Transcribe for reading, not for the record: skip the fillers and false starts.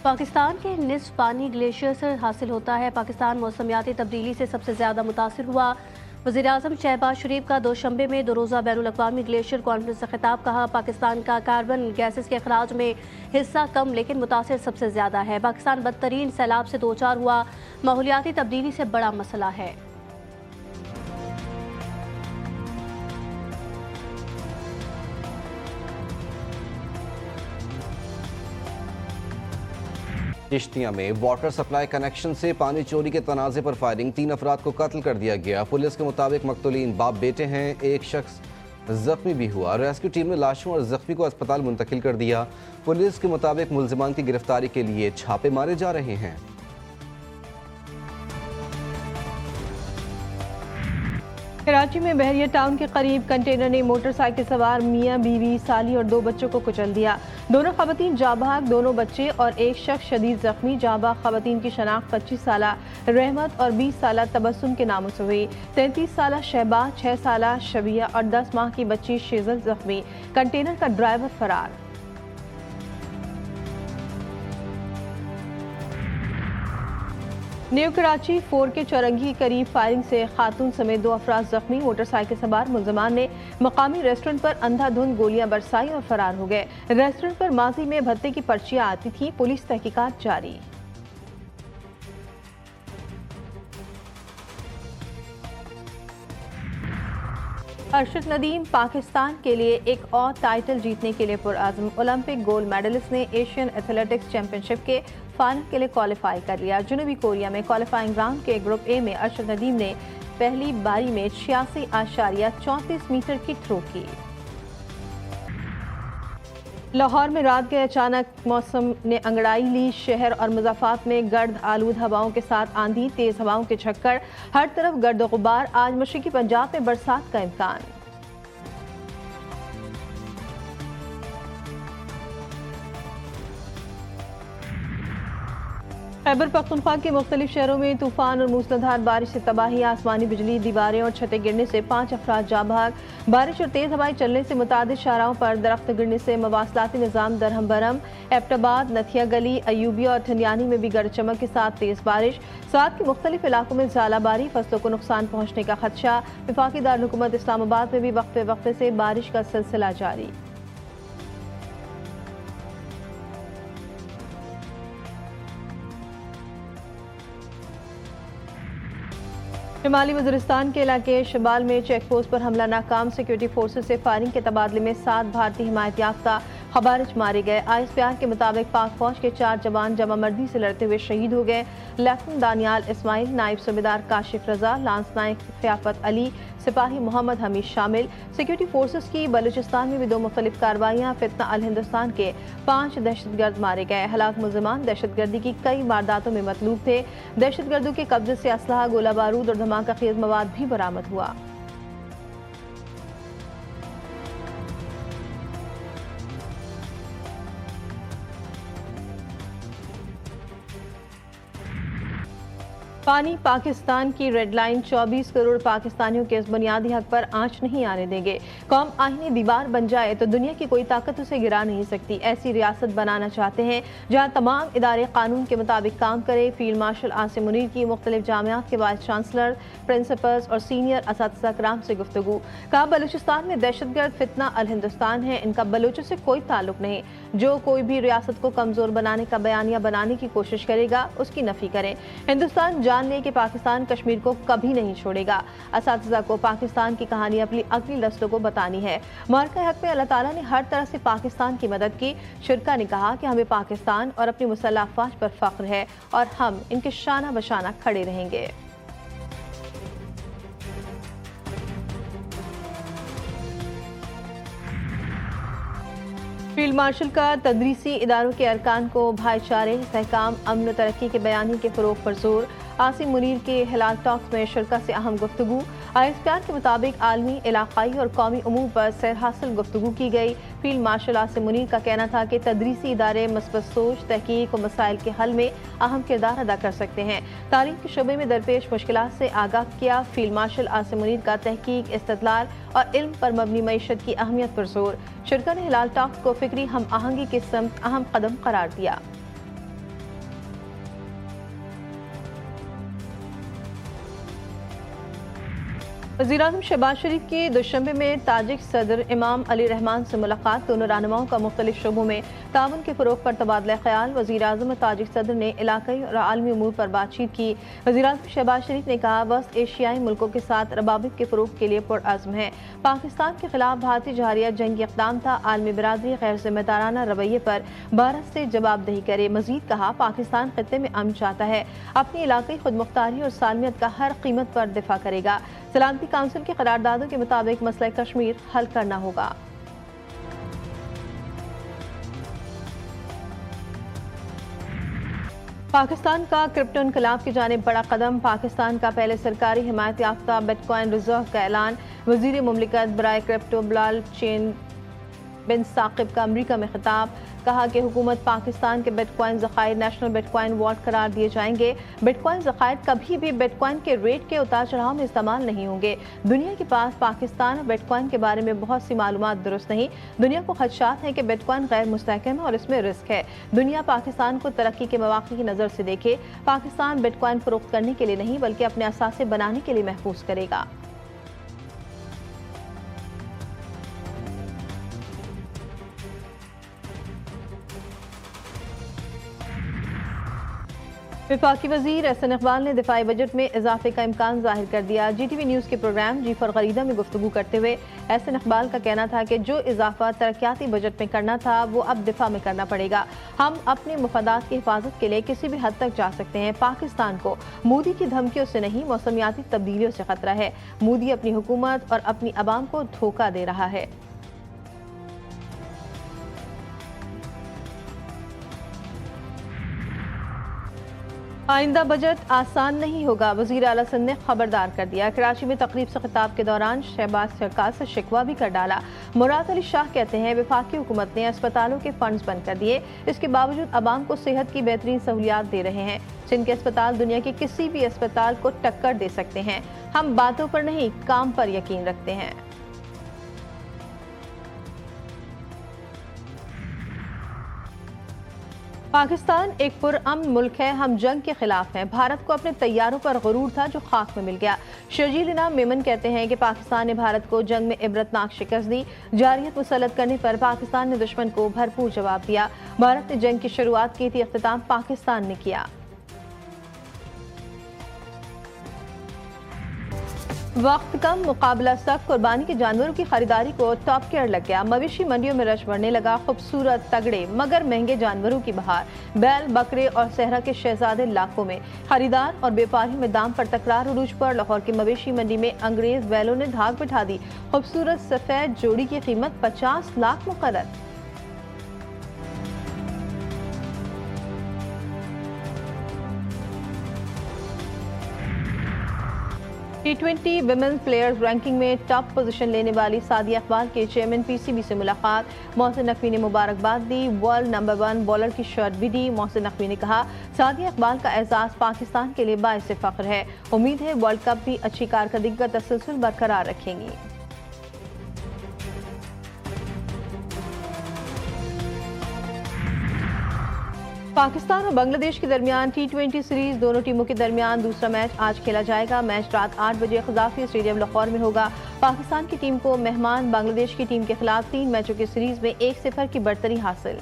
पाकिस्तान के निस्फ पानी ग्लेशियर से हासिल होता है। पाकिस्तान मौसमियाती तब्दीली से सबसे ज्यादा मुतासिर हुआ। वज़ीर-ए-आज़म शहबाज शरीफ का दोशंबे में दो रोज़ा बैनुल-अक़वामी ग्लेशियर कॉन्फ्रेंस से खिताब। कहा, पाकिस्तान का कार्बन गैसेस के अखराज में हिस्सा कम लेकिन मुतासिर सबसे ज्यादा है। पाकिस्तान बदतरीन सैलाब से दो चार हुआ। माहौलियाती तब्दीली से बड़ा मसला है। चिश्तिया में वाटर सप्लाई कनेक्शन से पानी चोरी के तनाज़े पर फायरिंग, 3 अफराद को कत्ल कर दिया गया। पुलिस के मुताबिक मकतूलीन बाप बेटे हैं। एक शख्स जख्मी भी हुआ। रेस्क्यू टीम ने लाशों और जख्मी को अस्पताल मुंतकिल कर दिया। पुलिस के मुताबिक मुल्जिमान की गिरफ्तारी के लिए छापे मारे जा रहे हैं। कराची में बहरिया टाउन के करीब कंटेनर ने मोटरसाइकिल सवार मियां बीवी, साली और 2 बच्चों को कुचल दिया। दोनों खवातीन जाबाग, दोनों बच्चे और एक शख्स शदीद जख्मी। जाबाग खवातीन की शनाख्त 25 साला रहमत और 20 साला तबस्सुम के नामों से हुई। 33 साला शहबाज, 6 साला शबिया और 10 माह की बच्ची शेजल जख्मी। कंटेनर का ड्राइवर फरार। न्यू कराची 4 के चौरंगी के करीब फायरिंग से खातून समेत 2 अफराद जख्मी। मोटरसाइकिल सवार मुल्जिमान ने मकामी रेस्टोरेंट पर अंधाधुंध गोलियां बरसाई और फरार हो गए। रेस्टोरेंट पर माजी में भत्ते की पर्चियां आती थी। पुलिस तहकीकात जारी। अरशद नदीम पाकिस्तान के लिए एक और टाइटल जीतने के लिए पुरआज़म। ओलंपिक गोल्ड मेडलिस्ट ने एशियन एथलेटिक्स चैंपियनशिप के फाइनल के लिए क्वालिफाई कर लिया। जनूबी कोरिया में क्वालिफाइंग राउंड के ग्रुप ए में अरशद नदीम ने पहली बारी में 86.34 मीटर की थ्रो की। लाहौर में रात के अचानक मौसम ने अंगड़ाई ली। शहर और मुज़ाफ़ात में गर्द आलूद हवाओं के साथ आंधी, तेज हवाओं के झक्कड़, हर तरफ गर्द गुबार। आज मशरक़ी पंजाब में बरसात का इम्कान। खैबर पख्तूनख्वा के मुख्तलिफ शहरों में तूफान और मूसलाधार बारिश से तबाही। आसमानी बिजली, दीवारें और छतें गिरने से 5 अफराद जाँ भाग। बारिश और तेज हवाएं चलने से मुतादिद शाहराहों पर दरख्त गिरने से मवासलाती निज़ाम दरहम बरहम। एबटाबाद, नथिया गली, अयूबिया और ठंडियानी में भी गरज चमक के साथ तेज बारिश। साथ के मुख्तलिफ इलाकों में ज़ालाबारी, फसलों को नुकसान पहुँचने का खदशा। वफाकी दारुल-हुकूमत इस्लामाबाद में भी वक्फे वक्फे से बारिश का सिलसिला जारी। शुमाली वज़ीरिस्तान के इलाके शबाल में चेक पोस्ट पर हमला नाकाम। सिक्योरिटी फोर्सेस से फायरिंग के तबादले में 7 भारतीय हिमायत याफ्ता खवारिज मारे गए। ISPR के मुताबिक पाक फौज के 4 जवान जमा मर्दी से लड़ते हुए शहीद हो गए। लेफ्टिनेंट दानियाल इस्माइल, नायब सूबेदार काशिफ रजा, लांस नायक क़ियाफत अली, सिपाही मोहम्मद हमीद शामिल। सिक्योरिटी फोर्सेस की बलूचिस्तान में भी 2 मुख्तलिफ कार्रवाइयाँ। फितना अल हिंदुस्तान के 5 दहशतगर्द मारे गए। हलाक मुल्जिमान दहशतगर्दी की कई वारदातों में मतलूब थे। दहशतगर्दों के कब्जे से असलहा, गोला बारूद और धमाका खेज मवाद भी बरामद हुआ। पानी पाकिस्तान की रेड लाइन। 24 करोड़ पाकिस्तानियों के इस बुनियादी हक पर आंच नहीं आने देंगे। कौम आईनी दीवार बन जाए तो दुनिया की कोई ताकत उसे गिरा नहीं सकती। ऐसी रियासत बनाना चाहते हैं जहां तमाम इदारे कानून के मुताबिक काम करे। फील्ड मार्शल आसिम मुनीर की मुख्तलिफ जामियात के वाइस चांसलर, प्रिंसिपल्स और सीनियर असातिज़ा कराम से गुफ्तगू। कहा, बलूचिस्तान में दहशतगर्द फितना अल हिंदुस्तान है, इनका बलूचों से कोई ताल्लुक नहीं। जो कोई भी रियासत को कमजोर बनाने का बयानिया बनाने की कोशिश करेगा उसकी नफी करें। हिंदुस्तान जान ले कि पाकिस्तान कश्मीर को कभी नहीं छोड़ेगा। असातिज़ा को पाकिस्तान की कहानी अपनी अगली नस्लों को बतानी है। मार्का हक में अल्लाह ताला ने हर तरह से पाकिस्तान की मदद की। शुरका ने कहा कि हमें पाकिस्तान और अपनी मुसल्लह अफ़वाज पर फख्र है और हम इनके शाना बशाना खड़े रहेंगे। फील्ड मार्शल का तदरीसी इदारों के अरकान को भाईचारे, इस्तेहकाम, अमन व तरक्की के बयानी के फ़रोग़ पर जोर। आसिम मुनीर के हिलाल टॉक्स में शुरका से अहम गुफ्तगू। ISPR के मुताबिक आलमी, इलाकाई और कौमी उमूर पर सैर हासिल गुफ्तगू की गई। फील्ड मार्शल आसिम मुनीर का कहना था कि तदरीसी इदारे मस्बत सोच, तहकीक और मसाइल के हल में अहम किरदार अदा कर सकते हैं। तालीम के शोबे में दरपेश मुश्किलात से आगाह किया। फील्ड मार्शल आसिम मुनीर का तहकीक, इस्तदलाल और इल्म पर मबनी मईशत की अहमियत पर जोर। शुरका ने हिलाल टॉक्स को फिक्री हम आहंगी की समत अहम कदम करार दिया। वज़ीर-ए-आज़म शहबाज शरीफ की दुशंबे में ताजिक सदर इमाम अली रहमान से मुलाकात। दोनों रहनुमाओं का मुख्तलिफ शोबों में ताउन के फ़रोग़ पर तबादला ख्याल। वज़ीर-ए-आज़म और ताजिक सदर ने इलाक़ाई और आलमी उमूर पर बातचीत की। वज़ीर-ए-आज़म शहबाज शरीफ ने कहा, वस्त एशियाई मुल्कों के साथ रबाबित के फ़रोग़ के लिए पुरअज़्म है। पाकिस्तान के खिलाफ भारतीय जहारिया जंगी इक़दाम था। आलमी बिरादरी गैर जिम्मेदाराना रवैये पर भारत से जवाबदेही करे। मज़ीद कहा, पाकिस्तान खित्ते में अमन चाहता है, अपनी इलाक़ाई खुदमुख्तारी और सालमियत का हर कीमत पर दिफा करेगा। सलामती काउंसिल के करारदादों के मुताबिक मसला कश्मीर हल करना होगा। पाकिस्तान का क्रिप्टो इनकलाब की जानिब बड़ा कदम। पाकिस्तान का पहले सरकारी हिमायत याफ्ता बिटकॉइन रिजर्व का ऐलान। वज़ीर मुमलिकत बराए क्रिप्टो बिलाल चेन बिन साकिब का अमरीका में खिताब। कहा कि हुकूमत पाकिस्तान के बिटकॉइन ज़खायर नेशनल बिटकॉइन वॉल्ट करार दिए जाएंगे। बिटकॉइन ज़खायर कभी भी बिटकॉइन के रेट के उतार चढ़ाव में इस्तेमाल नहीं होंगे। दुनिया के पास पाकिस्तान और बिटकॉइन के बारे में बहुत सी मालूमात दुरुस्त नहीं। दुनिया को खदशात है कि बिटकॉइन गैर मुस्तहकम है और इसमें रिस्क है। दुनिया पाकिस्तान को तरक्की के मौक़े की नज़र से देखे। पाकिस्तान बिटकॉइन फ़रोख्त करने के लिए नहीं बल्कि अपने असासे बनाने के लिए महफूज करेगा। वफाकी वज़ीर एहसन इकबाल ने दिफाई बजट में इजाफे का इम्कान जाहिर कर दिया। GTV न्यूज़ के प्रोग्राम जीफर गरीदा में गुफ्तगू करते हुए एहसन इकबाल का कहना था कि जो इजाफा तरक्याती बजट में करना था वो अब दिफा में करना पड़ेगा। हम अपने मुफादात की हिफाजत के लिए किसी भी हद तक जा सकते हैं। पाकिस्तान को मोदी की धमकियों से नहीं, मौसमियाती तब्दीलियों से खतरा है। मोदी अपनी हुकूमत और अपनी अवाम को धोखा दे रहा है। आइंदा बजट आसान नहीं होगा, वज़ीर आला सिंध ने खबरदार कर दिया। कराची में तकरीब से खिताब के दौरान शहबाज सरकार से शिकवा भी कर डाला। मुराद अली शाह कहते हैं, वफाकी हुकूमत ने अस्पतालों के फंड्स बंद कर दिए, इसके बावजूद अवाम को सेहत की बेहतरीन सहूलियात दे रहे हैं। सिंध के अस्पताल दुनिया के किसी भी अस्पताल को टक्कर दे सकते हैं। हम बातों पर नहीं, काम पर यकीन रखते हैं। पाकिस्तान एक पुरअमन मुल्क है, हम जंग के खिलाफ हैं। भारत को अपने तैयारों पर गुरूर था जो खाक में मिल गया। शर्जील इनाम मेमन कहते हैं कि पाकिस्तान ने भारत को जंग में इबरतनाक शिकस्त दी। जारियत मुसल्लत करने पर पाकिस्तान ने दुश्मन को भरपूर जवाब दिया। भारत ने जंग की शुरुआत की थी, इख्तिताम पाकिस्तान ने किया। वक्त कम, मुकाबला सख्त, कुर्बानी के जानवरों की खरीदारी को टॉप केयर लग गया। मवेशी मंडियों में रश बढ़ने लगा। खूबसूरत, तगड़े मगर महंगे जानवरों की बहार। बैल, बकरे और सहरा के शहजादे लाखों में। खरीदार और व्यापारी में दाम पर तकरार उरूज पर। लाहौर की मवेशी मंडी में अंग्रेज बैलों ने धाक बिठा दी। खूबसूरत सफेद जोड़ी की कीमत 50 लाख मुकर्रर। T20 विमेंस प्लेयर्स रैंकिंग में टॉप पोजीशन लेने वाली सादिया इकबाल के चेयरमैन PCB से मुलाकात। मोहसिन नकवी ने मुबारकबाद दी। वर्ल्ड नंबर 1 बॉलर की शर्ट भी दी। मोहसिन नकवी ने कहा, सादिया इकबाल का एजाज पाकिस्तान के लिए बाइस फख्र है। उम्मीद है वर्ल्ड कप भी अच्छी कारकर्दगी का तसलसल बरकरार रखेंगी। पाकिस्तान और बांग्लादेश के दरमियान T20 सीरीज, दोनों टीमों के दरमियान दूसरा मैच आज खेला जाएगा। मैच रात 8 बजे क़ज़ाफ़ी स्टेडियम लाहौर में होगा। पाकिस्तान की टीम को मेहमान बांग्लादेश की टीम के खिलाफ 3 मैचों की सीरीज में 1-0 की बढ़तरी हासिल।